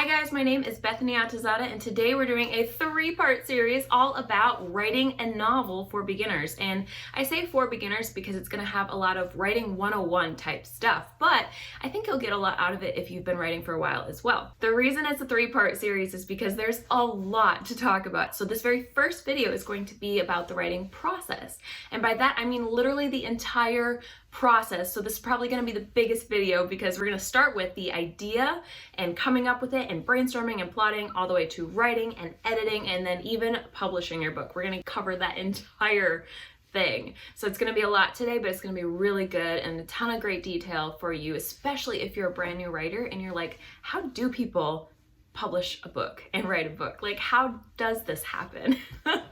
Hi guys, my name is Bethany Atazadeh, and today we're doing a three-part series all about writing a novel for beginners. And I say for beginners because it's going to have a lot of writing 101 type stuff, but I think you'll get a lot out of it if you've been writing for a while as well. The reason it's a three-part series is because there's a lot to talk about. So this very first video is going to be about the writing process. And by that, I mean literally the entire process. So this is probably going to be the biggest video because we're going to start with the idea and coming up with it and brainstorming and plotting all the way to writing and editing and then even publishing your book. We're going to cover that entire thing. So it's going to be a lot today, but it's going to be really good and a ton of great detail for you, especially if you're a brand new writer and you're like, how do people publish a book and write a book? Like, how does this happen?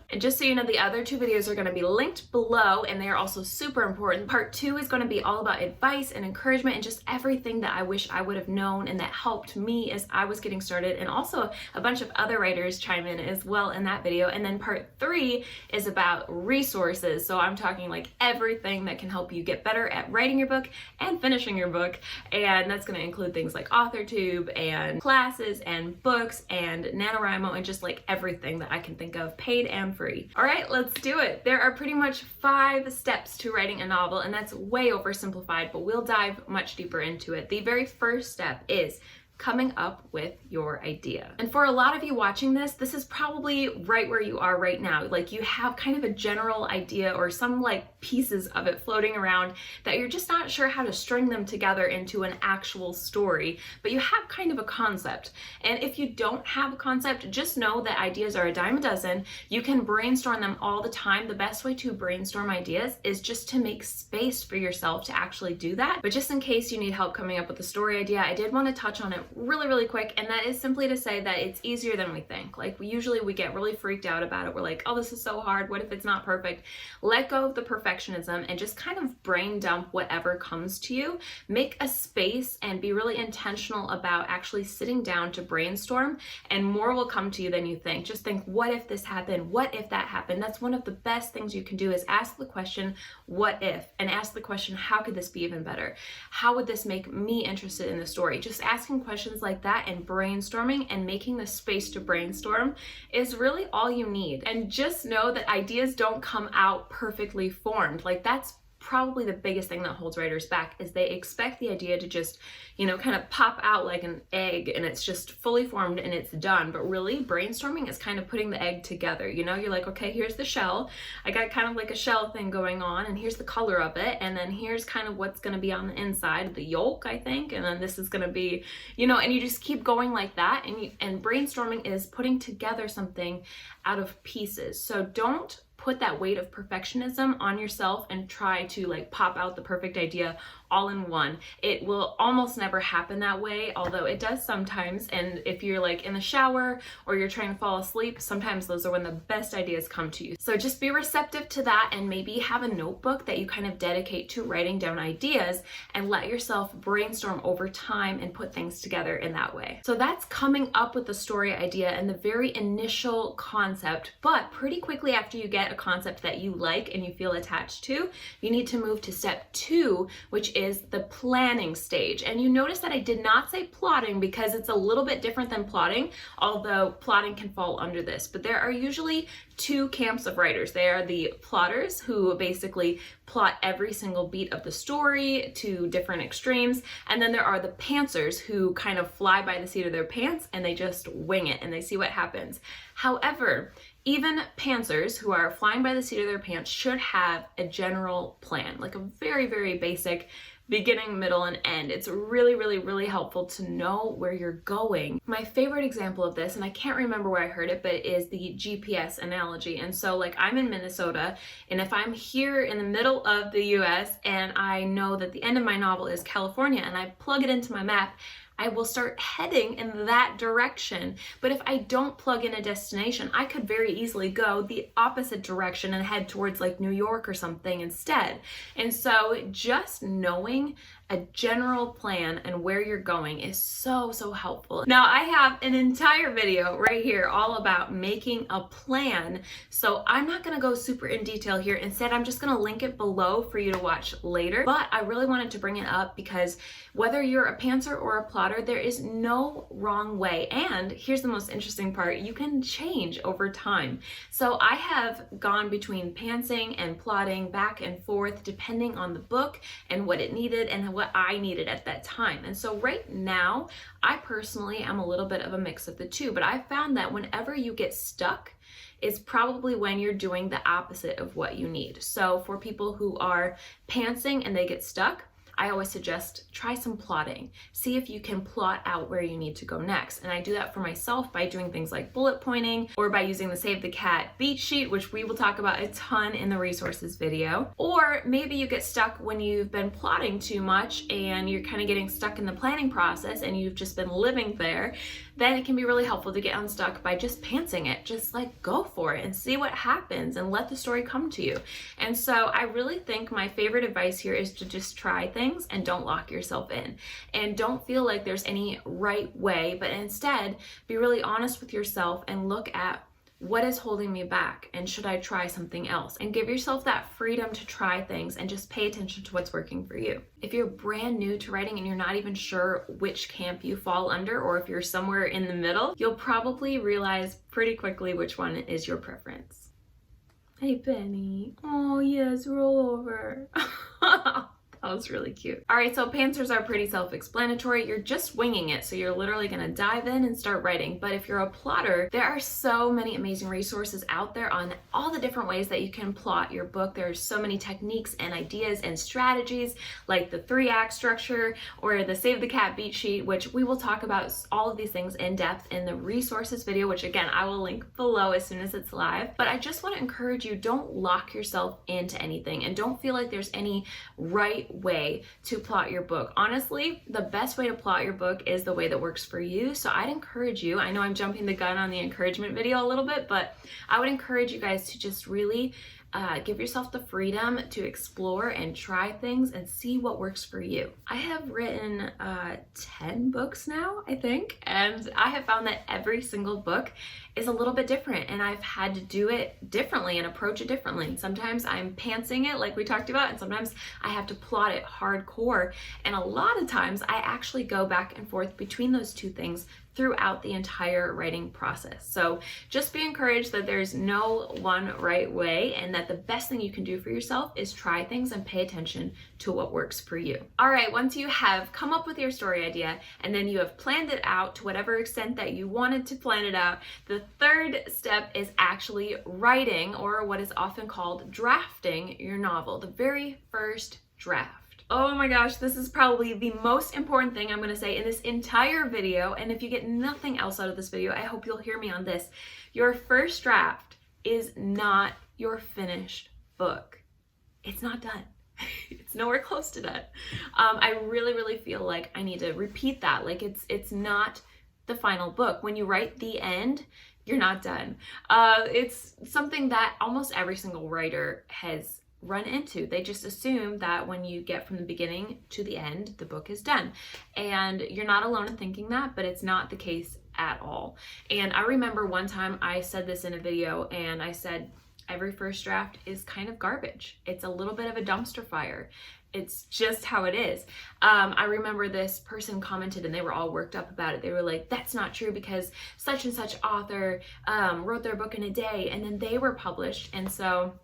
And just so you know, the other two videos are going to be linked below and they are also super important. Part 2 is going to be all about advice and encouragement and just everything that I wish I would have known and that helped me as I was getting started, and also a bunch of other writers chime in as well in that video. And then part 3 is about resources. So I'm talking like everything that can help you get better at writing your book and finishing your book. And that's going to include things like Authortube and classes and books and NaNoWriMo and just like everything that I can think of, paid and free. All right, let's do it. There are pretty much 5 steps to writing a novel, and that's way oversimplified, but we'll dive much deeper into it. The very first step is coming up with your idea. And for a lot of you watching this, this is probably right where you are right now. Like, you have kind of a general idea or some like pieces of it floating around that you're just not sure how to string them together into an actual story, but you have kind of a concept. And if you don't have a concept, just know that ideas are a dime a dozen. You can brainstorm them all the time. The best way to brainstorm ideas is just to make space for yourself to actually do that. But just in case you need help coming up with a story idea, I did want to touch on it really quick, and that is simply to say that it's easier than we think. Like, we get really freaked out about it. We're like, oh, this is so hard. What if it's not perfect? Let go of the perfectionism and just kind of brain dump whatever comes to you. Make a space and be really intentional about actually sitting down to brainstorm, and more will come to you than you think. Just think, what if this happened? What if that happened? That's one of the best things you can do, is ask the question, what if? And ask the question, how could this be even better? How would this make me interested in the story? Just asking questions like that and brainstorming and making the space to brainstorm is really all you need. And just know that ideas don't come out perfectly formed. Like, that's probably the biggest thing that holds writers back, is they expect the idea to just, kind of pop out like an egg and it's just fully formed and it's done. But really, brainstorming is kind of putting the egg together. You're like, okay, here's the shell. I got kind of like a shell thing going on, and here's the color of it. And then here's kind of what's going to be on the inside, the yolk, I think. And then this is going to be, and you just keep going like that. And brainstorming is putting together something out of pieces. So don't put that weight of perfectionism on yourself and try to like pop out the perfect idea all in one. It will almost never happen that way, although it does sometimes. And if you're like in the shower or you're trying to fall asleep, sometimes those are when the best ideas come to you. So just be receptive to that, and maybe have a notebook that you kind of dedicate to writing down ideas, and let yourself brainstorm over time and put things together in that way. So that's coming up with the story idea and the very initial concept. But pretty quickly after you get a concept that you like and you feel attached to, you need to move to step 2, which is the planning stage. And you notice that I did not say plotting because it's a little bit different than plotting, although plotting can fall under this. But there are usually 2 camps of writers. They are the plotters, who basically plot every single beat of the story to different extremes. And then there are the pantsers, who kind of fly by the seat of their pants and they just wing it and they see what happens. However, even pantsers, who are flying by the seat of their pants, should have a general plan, like a very basic beginning, middle, and end. It's really helpful to know where you're going. My favorite example of this, and I can't remember where I heard it, but is the GPS analogy. And so like, I'm in Minnesota, and if I'm here in the middle of the US and I know that the end of my novel is California and I plug it into my map, I will start heading in that direction. But if I don't plug in a destination, I could very easily go the opposite direction and head towards like New York or something instead. And so just knowing a general plan and where you're going is so helpful. Now I have an entire video right here all about making a plan, so I'm not going to go super in detail here. Instead, I'm just going to link it below for you to watch later. But I really wanted to bring it up because whether you're a pantser or a plotter, there is no wrong way. And here's the most interesting part: you can change over time. So I have gone between pantsing and plotting back and forth depending on the book and what it needed and what I needed at that time. And so right now, I personally am a little bit of a mix of the two, but I found that whenever you get stuck, is probably when you're doing the opposite of what you need. So for people who are pantsing and they get stuck, I always suggest try some plotting. See if you can plot out where you need to go next. And I do that for myself by doing things like bullet pointing or by using the Save the Cat beat sheet, which we will talk about a ton in the resources video. Or maybe you get stuck when you've been plotting too much and you're kind of getting stuck in the planning process and you've just been living there. Then it can be really helpful to get unstuck by just pantsing it. Just like go for it and see what happens and let the story come to you. And so I really think my favorite advice here is to just try things and don't lock yourself in. And don't feel like there's any right way, but instead be really honest with yourself and look at what is holding me back and should I try something else? And give yourself that freedom to try things and just pay attention to what's working for you. If you're brand new to writing and you're not even sure which camp you fall under, or if you're somewhere in the middle, you'll probably realize pretty quickly which one is your preference. Hey, Benny. Oh, yes, roll over. That was really cute. All right, so pantsers are pretty self-explanatory. You're just winging it, so you're literally gonna dive in and start writing. But if you're a plotter, there are so many amazing resources out there on all the different ways that you can plot your book. There's so many techniques and ideas and strategies, like the 3-act structure or the Save the Cat beat sheet, which we will talk about all of these things in depth in the resources video, which again, I will link below as soon as it's live. But I just wanna encourage you, don't lock yourself into anything and don't feel like there's any right way to plot your book. Honestly, the best way to plot your book is the way that works for you. So I'd encourage you, I know I'm jumping the gun on the encouragement video a little bit, but I would encourage you guys to just really give yourself the freedom to explore and try things and see what works for you. I have written 10 books now, I think, and I have found that every single book is a little bit different, and I've had to do it differently and approach it differently. Sometimes I'm pantsing it like we talked about, and sometimes I have to plot it hardcore, and a lot of times I actually go back and forth between those two things throughout the entire writing process. So just be encouraged that there's no one right way and that the best thing you can do for yourself is try things and pay attention to what works for you. All right, once you have come up with your story idea and then you have planned it out to whatever extent that you wanted to plan it out, the third step is actually writing, or what is often called drafting your novel, the very first draft. Oh my gosh, this is probably the most important thing I'm going to say in this entire video, and if you get nothing else out of this video, I hope you'll hear me on this. Your first draft is not your finished book. It's not done. It's nowhere close to done. I really feel like I need to repeat that. Like it's not the final book. When you write the end, you're not done. It's something that almost every single writer has run into. They just assume that when you get from the beginning to the end, the book is done. And you're not alone in thinking that, but it's not the case at all. And I remember one time I said this in a video, and I said, every first draft is kind of garbage. It's a little bit of a dumpster fire. It's just how it is. I remember this person commented and they were all worked up about it. They were like, that's not true because such and such author wrote their book in a day and then they were published. And so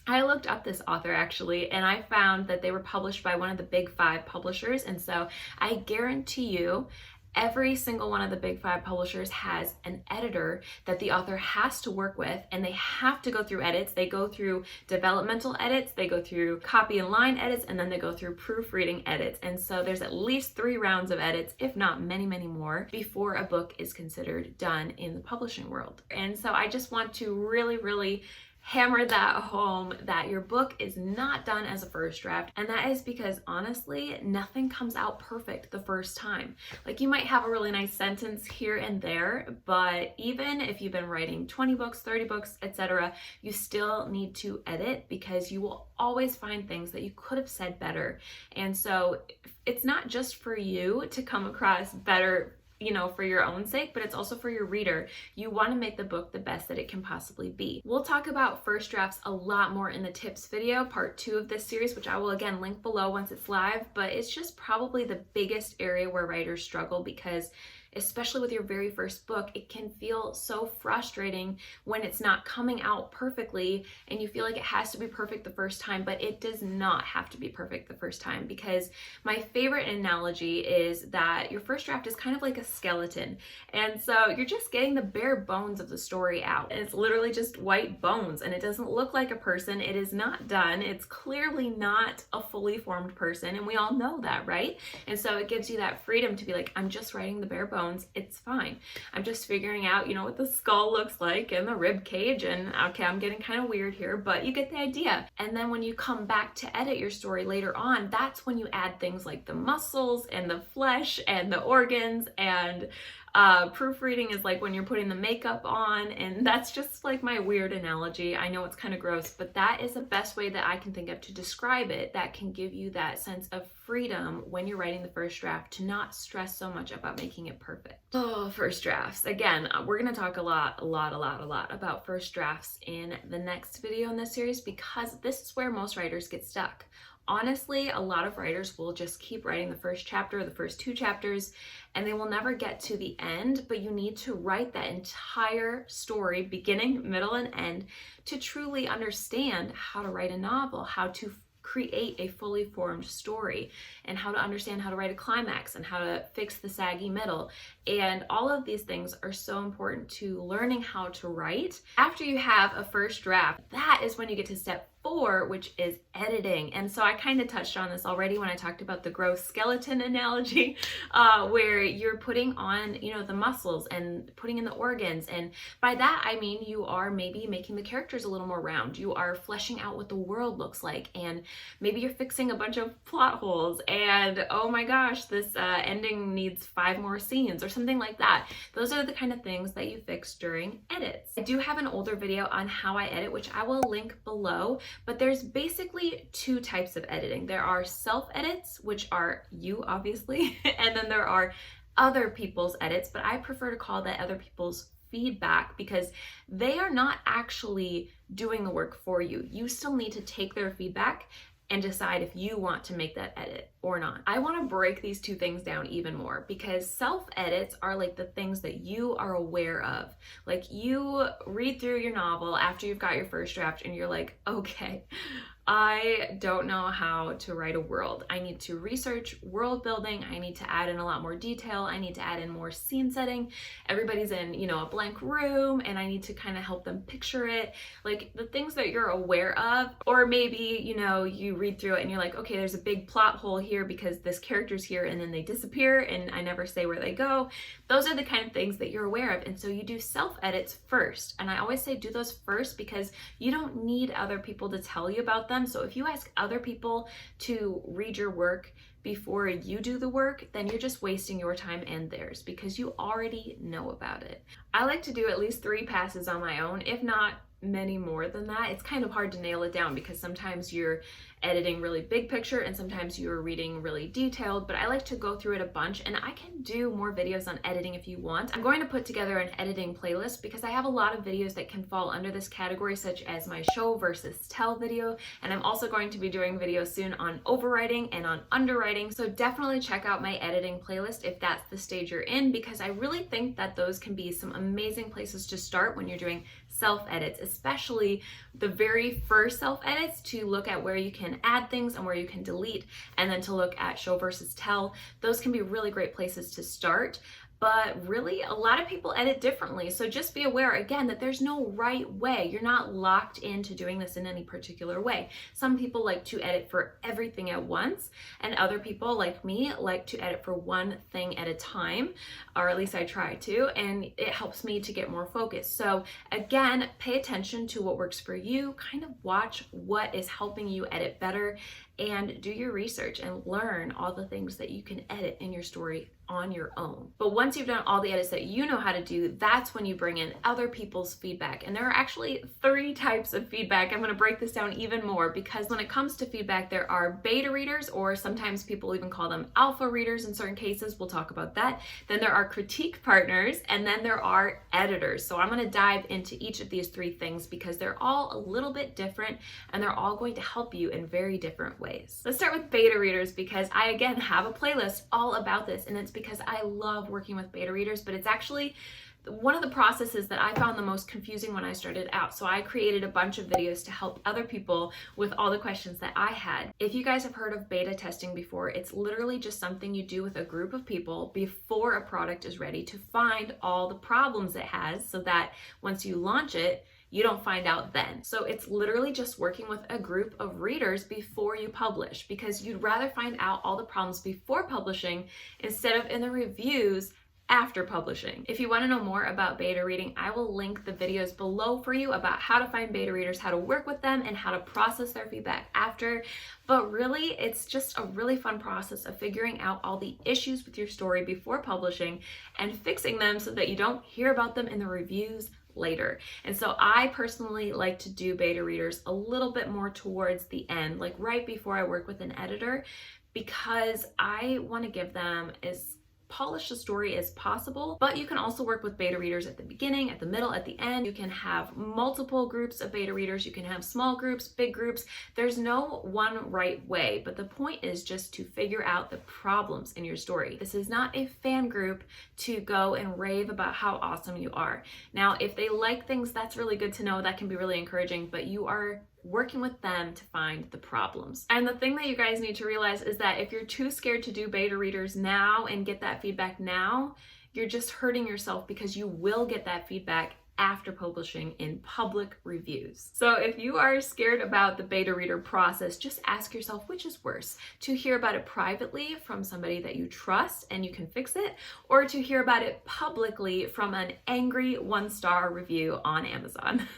I looked up this author actually, and I found that they were published by one of the big 5 publishers. And so I guarantee you, every single one of the big 5 publishers has an editor that the author has to work with, and they have to go through edits. They go through developmental edits, they go through copy and line edits, and then they go through proofreading edits. And so there's at least 3 rounds of edits, if not many more, before a book is considered done in the publishing world. And so I just want to really hammer that home that your book is not done as a first draft, and that is because honestly, nothing comes out perfect the first time. Like, you might have a really nice sentence here and there, but even if you've been writing 20 books, 30 books, etc., you still need to edit because you will always find things that you could have said better. And so it's not just for you to come across better, you know, for your own sake, but it's also for your reader. You want to make the book the best that it can possibly be. We'll talk about first drafts a lot more in the tips video, part 2 of this series, which I will again link below once it's live, but it's just probably the biggest area where writers struggle because especially with your very first book, it can feel so frustrating when it's not coming out perfectly and you feel like it has to be perfect the first time, but it does not have to be perfect the first time, because my favorite analogy is that your first draft is kind of like a skeleton. And so you're just getting the bare bones of the story out. And it's literally just white bones and it doesn't look like a person. It is not done. It's clearly not a fully formed person. And we all know that, right? And so it gives you that freedom to be like, I'm just writing the bare bones. It's fine. I'm just figuring out, you know, what the skull looks like and the rib cage, and okay, I'm getting kind of weird here, but you get the idea. And then when you come back to edit your story later on, that's when you add things like the muscles and the flesh and the organs, and proofreading is like when you're putting the makeup on, and that's just like my weird analogy. I know it's kind of gross, but that is the best way that I can think of to describe it that can give you that sense of freedom when you're writing the first draft to not stress so much about making it perfect. Oh, first drafts. Again, we're going to talk a lot about first drafts in the next video in this series, because this is where most writers get stuck. Honestly, a lot of writers will just keep writing the first chapter, the first 2 chapters, and they will never get to the end, but you need to write that entire story, beginning, middle, and end, to truly understand how to write a novel, how to create a fully formed story, and how to understand how to write a climax and how to fix the saggy middle. And all of these things are so important to learning how to write. After you have a first draft, that is when you get to step 4, which is editing. And so I kind of touched on this already when I talked about the gross skeleton analogy, where you're putting on, you know, the muscles and putting in the organs. And by that, I mean, you are maybe making the characters a little more round. You are fleshing out what the world looks like. And maybe you're fixing a bunch of plot holes. And oh my gosh, this ending needs 5 more scenes or something like that. Those are the kind of things that you fix during edits. I do have an older video on how I edit, which I will link below. But there's basically 2 types of editing. There are self-edits, which are you, obviously, and then there are other people's edits, but I prefer to call that other people's feedback, because they are not actually doing the work for you. You still need to take their feedback and decide if you want to make that edit or not. I want to break these 2 things down even more, because self-edits are like the things that you are aware of. Like, you read through your novel after you've got your first draft and you're like, okay, I don't know how to write a world. I need to research world building. I need to add in a lot more detail. I need to add in more scene setting. Everybody's in, you know, a blank room, and I need to kind of help them picture it. Like, the things that you're aware of. Or maybe, you know, you read through it and you're like, okay, there's a big plot hole here because this character's here and then they disappear and I never say where they go. Those are the kind of things that you're aware of. And so you do self-edits first. And I always say do those first, because you don't need other people to tell you about them. So if you ask other people to read your work before you do the work, then you're just wasting your time and theirs, because you already know about it. I like to do at least 3 passes on my own, if not many more than that. It's kind of hard to nail it down because sometimes you're editing really big picture and sometimes you're reading really detailed, but I like to go through it a bunch, and I can do more videos on editing if you want. I'm going to put together an editing playlist because I have a lot of videos that can fall under this category, such as my show versus tell video, and I'm also going to be doing videos soon on overwriting and on underwriting, so definitely check out my editing playlist if that's the stage you're in, because I really think that those can be some amazing places to start when you're doing self-edits, especially the very first self-edits, to look at where you can add things and where you can delete, and then to look at show versus tell. Those can be really great places to start. but really a lot of people edit differently. So just be aware again that there's no right way. You're not locked into doing this in any particular way. Some people like to edit for everything at once, and other people like me like to edit for one thing at a time, or at least I try to, and it helps me to get more focused. So again, pay attention to what works for you, kind of watch what is helping you edit better, and do your research and learn all the things that you can edit in your story on your own. But once you've done all the edits that you know how to do, that's when you bring in other people's feedback. And there are actually 3 types of feedback. I'm going to break this down even more, because when it comes to feedback, there are beta readers, or sometimes people even call them alpha readers in certain cases. We'll talk about that. Then there are critique partners, and then there are editors. So I'm going to dive into each of these 3 things because they're all a little bit different and they're all going to help you in very different ways. Let's start with beta readers, because I again have a playlist all about this, and it's because I love working with beta readers, but it's actually one of the processes that I found the most confusing when I started out. So I created a bunch of videos to help other people with all the questions that I had. If you guys have heard of beta testing before, it's literally just something you do with a group of people before a product is ready to find all the problems it has, so that once you launch it, you don't find out then. So it's literally just working with a group of readers before you publish, because you'd rather find out all the problems before publishing instead of in the reviews after publishing. If you want to know more about beta reading, I will link the videos below for you about how to find beta readers, how to work with them, and how to process their feedback after. But really, it's just a really fun process of figuring out all the issues with your story before publishing and fixing them so that you don't hear about them in the reviews later. And so I personally like to do beta readers a little bit more towards the end, like right before I work with an editor, because I want to give them as polished a story as possible. But you can also work with beta readers at the beginning, at the middle, at the end. You can have multiple groups of beta readers. You can have small groups, big groups. There's no one right way, but the point is just to figure out the problems in your story. This is not a fan group to go and rave about how awesome you are. Now, if they like things, that's really good to know. That can be really encouraging, but you are working with them to find the problems. And the thing that you guys need to realize is that if you're too scared to do beta readers now and get that feedback now, you're just hurting yourself, because you will get that feedback after publishing in public reviews. So if you are scared about the beta reader process, just ask yourself, which is worse? To hear about it privately from somebody that you trust and you can fix it, or to hear about it publicly from an angry 1-star review on Amazon?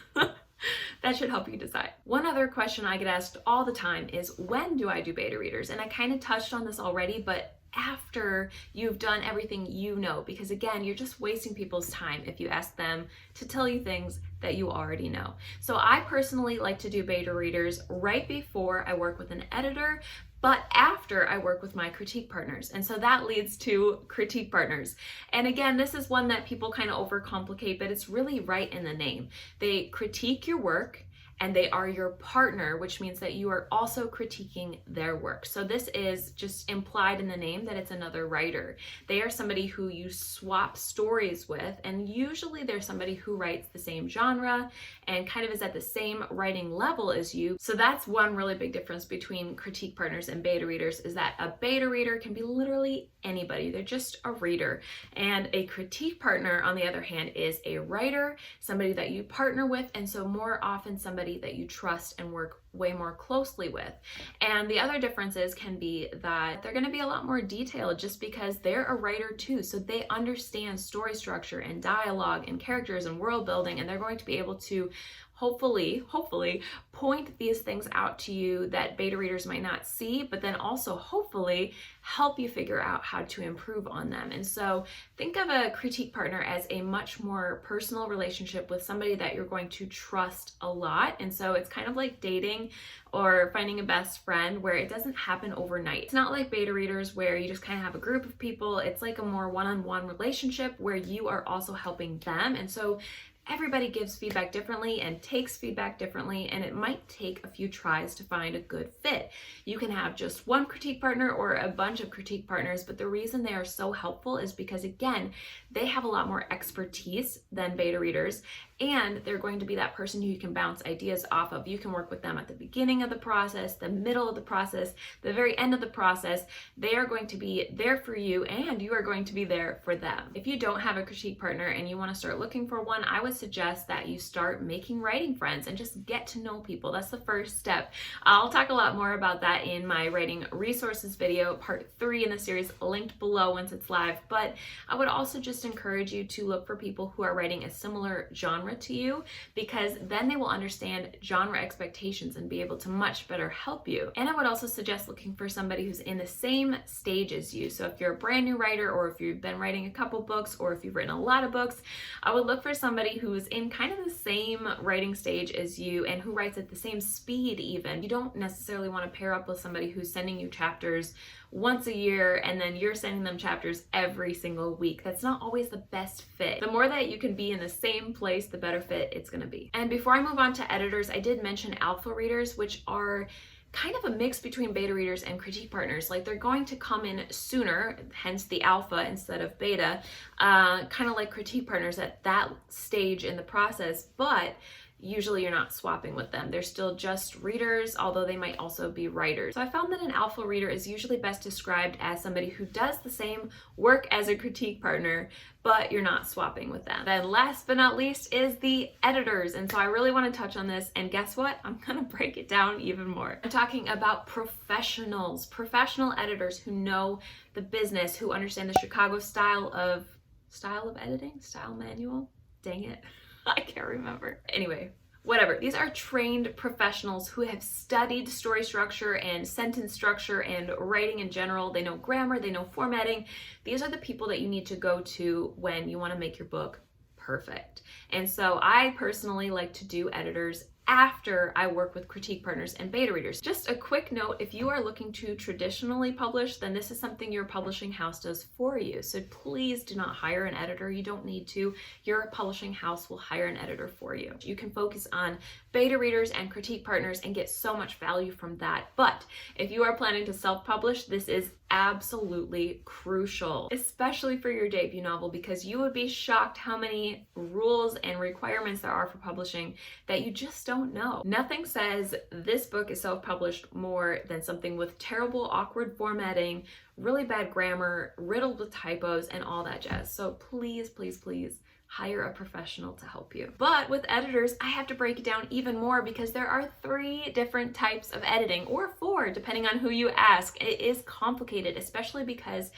That should help you decide. One other question I get asked all the time is, when do I do beta readers? And I kind of touched on this already, but after you've done everything you know, because again, you're just wasting people's time if you ask them to tell you things that you already know. So I personally like to do beta readers right before I work with an editor, but after I work with my critique partners. And so that leads to critique partners. And again, this is one that people kind of overcomplicate, but it's really right in the name. They critique your work, and they are your partner, which means that you are also critiquing their work. So this is just implied in the name that it's another writer. They are somebody who you swap stories with, and usually they're somebody who writes the same genre and kind of is at the same writing level as you. So that's one really big difference between critique partners and beta readers, is that a beta reader can be literally anybody. They're just a reader. And a critique partner, on the other hand, is a writer, somebody that you partner with, and so more often somebody that you trust and work way more closely with. And the other differences can be that they're going to be a lot more detailed, just because they're a writer too. So they understand story structure and dialogue and characters and world building, and they're going to be able to hopefully point these things out to you that beta readers might not see, but then also hopefully help you figure out how to improve on them. And so think of a critique partner as a much more personal relationship with somebody that you're going to trust a lot. And so it's kind of like dating or finding a best friend, where it doesn't happen overnight. It's not like beta readers where you just kind of have a group of people. It's like a more one-on-one relationship where you are also helping them. And so everybody gives feedback differently and takes feedback differently, and it might take a few tries to find a good fit. You can have just one critique partner or a bunch of critique partners, but the reason they are so helpful is because, again, they have a lot more expertise than beta readers, and they're going to be that person who you can bounce ideas off of. You can work with them at the beginning of the process, the middle of the process, the very end of the process. They are going to be there for you, and you are going to be there for them. If you don't have a critique partner and you want to start looking for one, I would suggest that you start making writing friends and just get to know people. That's the first step. I'll talk a lot more about that in my writing resources video, part 3 in the series, linked below once it's live. But I would also just encourage you to look for people who are writing a similar genre to you, because then they will understand genre expectations and be able to much better help you. And I would also suggest looking for somebody who's in the same stage as you. So if you're a brand new writer, or if you've been writing a couple books, or if you've written a lot of books, I would look for somebody who's in kind of the same writing stage as you and who writes at the same speed even. You don't necessarily want to pair up with somebody who's sending you chapters once a year and then you're sending them chapters every single week. That's not always the best fit. The more that you can be in the same place, the better fit it's going to be. And before I move on to editors, I did mention alpha readers, which are kind of a mix between beta readers and critique partners. Like, they're going to come in sooner, hence the alpha instead of beta, kind of like critique partners at that stage in the process, but usually you're not swapping with them. They're still just readers, although they might also be writers. So I found that an alpha reader is usually best described as somebody who does the same work as a critique partner, but you're not swapping with them. Then last but not least is the editors. And so I really want to touch on this, and guess what? I'm gonna break it down even more. I'm talking about professionals, professional editors who know the business, who understand the Chicago style of editing, style manual, dang it. I can't remember. Anyway, whatever. These are trained professionals who have studied story structure and sentence structure and writing in general. They know grammar, they know formatting. These are the people that you need to go to when you want to make your book perfect. And so I personally like to do editors after I work with critique partners and beta readers. Just a quick note, if you are looking to traditionally publish, then this is something your publishing house does for you. So please do not hire an editor. You don't need to. Your publishing house will hire an editor for you. You can focus on beta readers and critique partners and get so much value from that. But if you are planning to self-publish, this is absolutely crucial, especially for your debut novel, because you would be shocked how many rules and requirements there are for publishing that you just don't know. Nothing says this book is self-published more than something with terrible, awkward formatting, really bad grammar, riddled with typos, and all that jazz. So please, please, please hire a professional to help you. But with editors, I have to break it down even more, because there are 3 different types of editing, or 4, depending on who you ask. It is complicated, especially because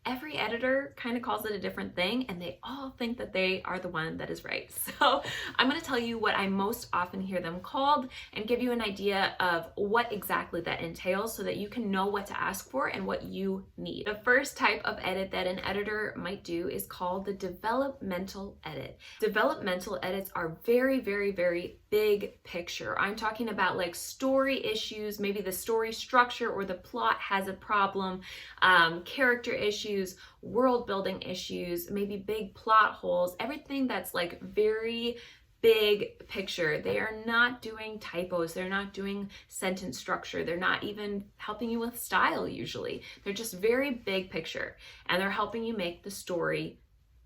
every editor kind of calls it a different thing, and they all think that they are the one that is right. So I'm going to tell you what I most often hear them called and give you an idea of what exactly that entails so that you can know what to ask for and what you need. The first type of edit that an editor might do is called the developmental edit. Developmental edits are very, very, very big picture. I'm talking about like story issues, maybe the story structure or the plot has a problem, character issues, world building issues, maybe big plot holes, everything that's like very big picture. They are not doing typos, they're not doing sentence structure, they're not even helping you with style usually. They're just very big picture, and they're helping you make the story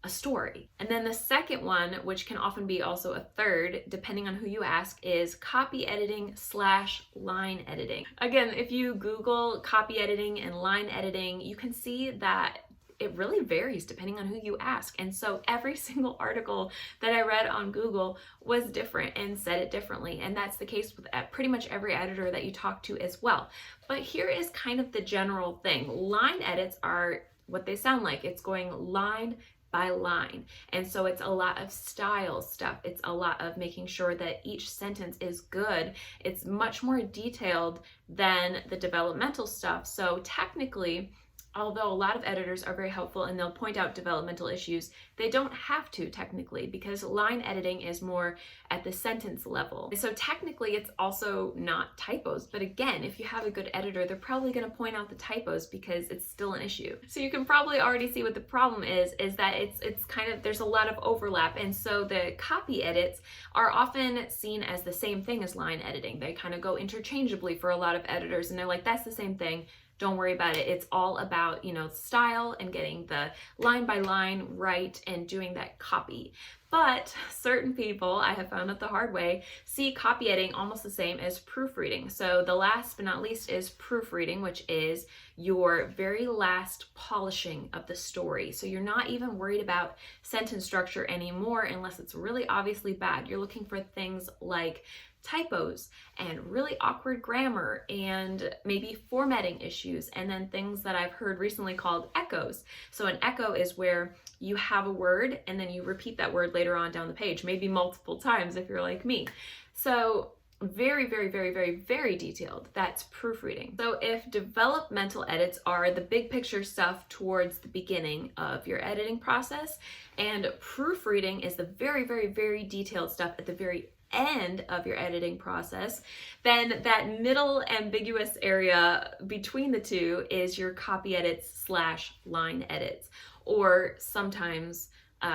a story. And then the second one, which can often be also a third, depending on who you ask, is copy editing / line editing. Again, if you Google copy editing and line editing, you can see that it really varies depending on who you ask. And so every single article that I read on Google was different and said it differently. And that's the case with pretty much every editor that you talk to as well. But here is kind of the general thing. Line edits are what they sound like. It's going line by line. And so it's a lot of style stuff. It's a lot of making sure that each sentence is good. It's much more detailed than the developmental stuff. So technically, although a lot of editors are very helpful and they'll point out developmental issues, they don't have to technically, because line editing is more at the sentence level. So technically it's also not typos, but again, if you have a good editor, they're probably going to point out the typos because it's still an issue. So you can probably already see what the problem is that it's kind of, there's a lot of overlap. And so the copy edits are often seen as the same thing as line editing. They kind of go interchangeably for a lot of editors, and they're like, that's the same thing. Don't worry about it. It's all about, style and getting the line by line right and doing that copy. But certain people, I have found out the hard way, see copy editing almost the same as proofreading. So the last but not least is proofreading, which is your very last polishing of the story. So you're not even worried about sentence structure anymore unless it's really obviously bad. You're looking for things like typos and really awkward grammar and maybe formatting issues, and then things that I've heard recently called echoes. So an echo is where you have a word and then you repeat that word later on down the page, maybe multiple times if you're like me. So very, very, very, very, very detailed. That's proofreading. So if developmental edits are the big picture stuff towards the beginning of your editing process, and proofreading is the very, very, very detailed stuff at the very end of your editing process, then that middle ambiguous area between the two is your copy edits / line edits, or sometimes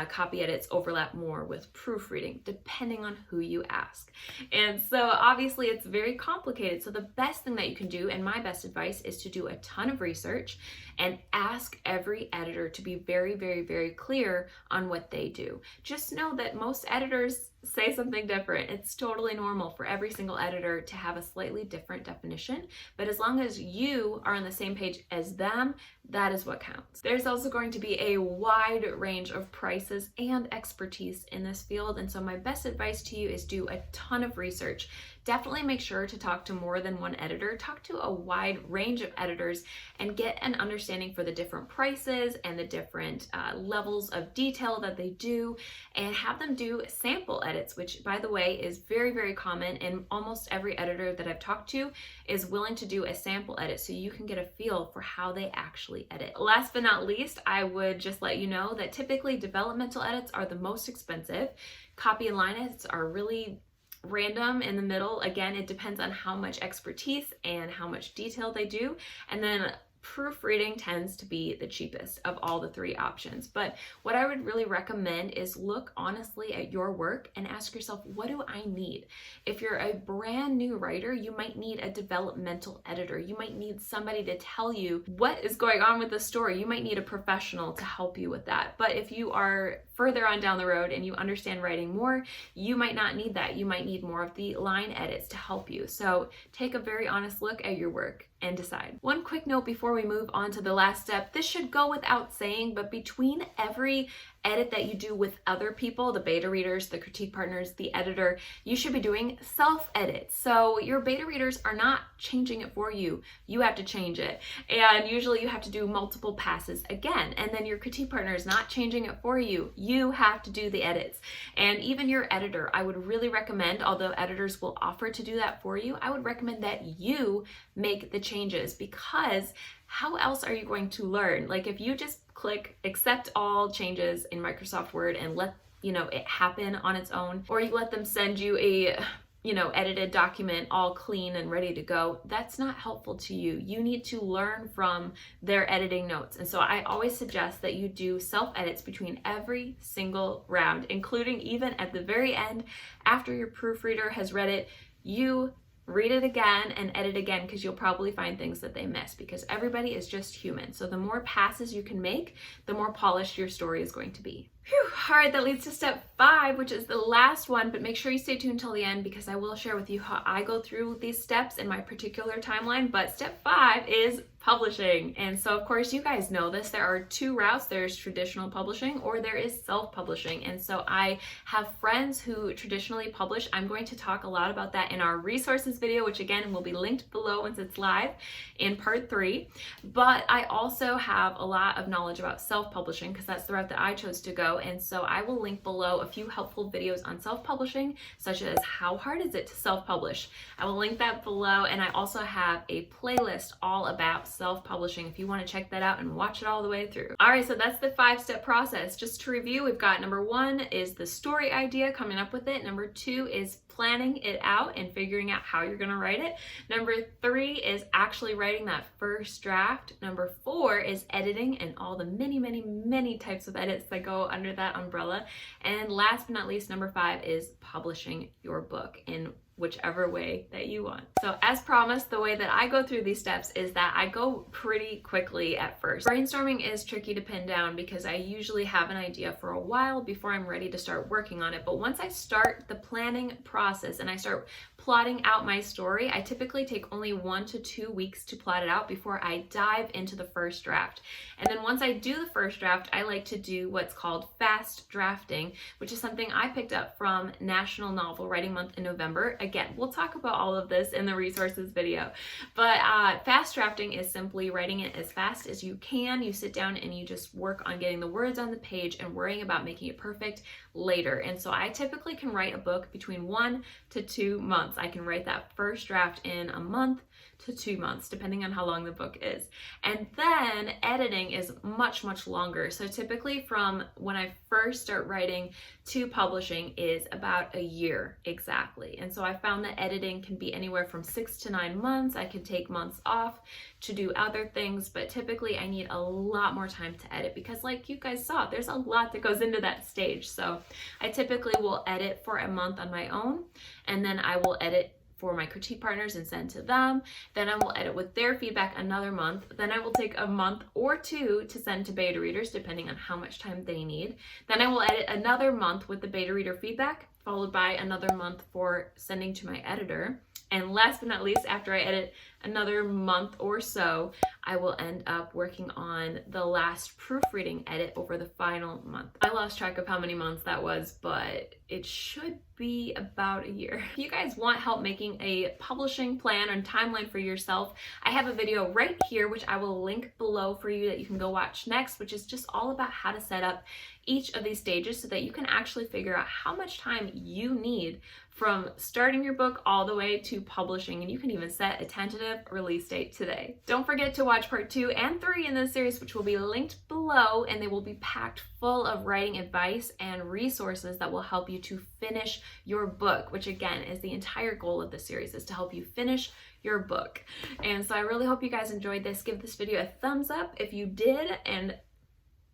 copy edits overlap more with proofreading, depending on who you ask. And so obviously it's very complicated. So the best thing that you can do, and my best advice, is to do a ton of research and ask every editor to be very, very, very clear on what they do. Just know that most editors say something different. It's totally normal for every single editor to have a slightly different definition, but as long as you are on the same page as them, that is what counts. There's also going to be a wide range of prices and expertise in this field, and so my best advice to you is do a ton of research. Definitely make sure to talk to more than one editor. Talk to a wide range of editors and get an understanding for the different prices and the different levels of detail that they do, and have them do sample edits, which by the way is very, very common, and almost every editor that I've talked to is willing to do a sample edit so you can get a feel for how they actually edit. Last but not least, I would just let you know that typically developmental edits are the most expensive. Copy and line edits are really random in the middle. Again, it depends on how much expertise and how much detail they do. And then proofreading tends to be the cheapest of all the three options. But what I would really recommend is look honestly at your work and ask yourself, what do I need? If you're a brand new writer, you might need a developmental editor. You might need somebody to tell you what is going on with the story. You might need a professional to help you with that. But if you are further on down the road and you understand writing more, you might not need that. You might need more of the line edits to help you. So take a very honest look at your work and decide. One quick note before we move on to the last step. This should go without saying, but between every edit that you do with other people, the beta readers, the critique partners, the editor, you should be doing self-edits. So your beta readers are not changing it for you. You have to change it. And usually you have to do multiple passes again. And then your critique partner is not changing it for you. You have to do the edits. And even your editor, I would really recommend, although editors will offer to do that for you, I would recommend that you make the changes, because how else are you going to learn? Like if you just click accept all changes in Microsoft Word and let it happen on its own, or you let them send you a edited document all clean and ready to go, that's not helpful to you. You need to learn from their editing notes. And so I always suggest that you do self-edits between every single round, including even at the very end after your proofreader has read it. You read it again and edit again, because you'll probably find things that they miss, because everybody is just human. So the more passes you can make, the more polished your story is going to be. Whew. All right, that leads to step 5, which is the last one, but make sure you stay tuned until the end, because I will share with you how I go through these steps in my particular timeline. But step 5 is publishing. And so of course you guys know this, there are 2 routes. There's traditional publishing or there is self-publishing. And so I have friends who traditionally publish. I'm going to talk a lot about that in our resources video, which again will be linked below once it's live in part 3. But I also have a lot of knowledge about self-publishing, because that's the route that I chose to go. And so I will link below a few helpful videos on self-publishing, such as how hard is it to self-publish. I will link that below, and I also have a playlist all about self-publishing if you want to check that out and watch it all the way through. All right, so that's the 5-step process. Just to review, we've got number 1 is the story idea, coming up with it. Number 2 is planning it out and figuring out how you're going to write it. Number 3 is actually writing that first draft. Number 4 is editing and all the many, many, many types of edits that go under that umbrella. And last but not least, number 5 is publishing your book in whichever way that you want. So as promised, the way that I go through these steps is that I go pretty quickly at first. Brainstorming is tricky to pin down because I usually have an idea for a while before I'm ready to start working on it. But once I start the planning process and I start plotting out my story, I typically take only 1 to 2 weeks to plot it out before I dive into the first draft. And then once I do the first draft, I like to do what's called fast drafting, which is something I picked up from National Novel Writing Month in November. Again, we'll talk about all of this in the resources video, but fast drafting is simply writing it as fast as you can. You sit down and you just work on getting the words on the page and worrying about making it perfect later. And so I typically can write a book between 1 to 2 months. I can write that first draft in a month to 2 months, depending on how long the book is. And then editing is much, much longer. So typically from when I first start writing to publishing is about a year exactly. And so I found that editing can be anywhere from 6 to 9 months. I can take months off to do other things, but typically I need a lot more time to edit because like you guys saw, there's a lot that goes into that stage. So I typically will edit for a month on my own, and then I will edit for my critique partners and send to them. Then I will edit with their feedback another month. Then I will take a month or 2 to send to beta readers, depending on how much time they need. Then I will edit another month with the beta reader feedback, followed by another month for sending to my editor. And last but not least, after I edit another month or so, I will end up working on the last proofreading edit over the final month. I lost track of how many months that was, but it should be about a year. If you guys want help making a publishing plan and timeline for yourself, I have a video right here, which I will link below for you that you can go watch next, which is just all about how to set up each of these stages so that you can actually figure out how much time you need from starting your book all the way to publishing, and you can even set a tentative release date today. Don't forget to watch part 2 and 3 in this series, which will be linked below, and they will be packed full of writing advice and resources that will help you to finish your book, which again is the entire goal of the series, is to help you finish your book. And so I really hope you guys enjoyed this. Give this video a thumbs up if you did, and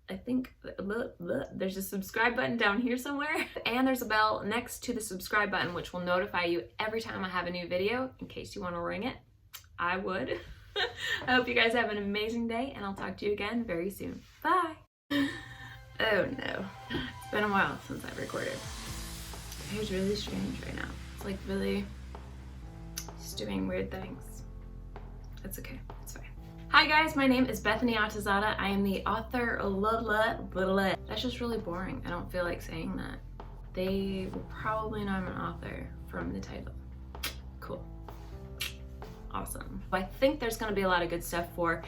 I think there's a subscribe button down here somewhere, and there's a bell next to the subscribe button which will notify you every time I have a new video in case you want to ring it. I would. I hope you guys have an amazing day, and I'll talk to you again very soon. Bye. Oh no, it's been a while since I've recorded. My hair's really strange right now. It's like really just doing weird things. It's okay, it's fine. Hi guys, my name is Bethany Atazadeh. I am the author. That's just really boring. I don't feel like saying that. They will probably know I'm an author from the title. Cool. Awesome. I think there's gonna be a lot of good stuff for,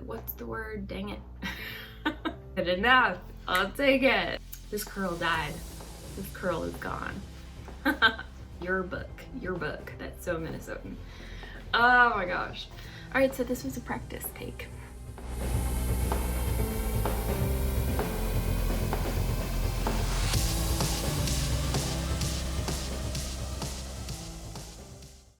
what's the word? Dang it. Good enough. I'll take it. This curl died. This curl is gone. Your book. That's so Minnesotan. Oh my gosh. All right, so this was a practice take.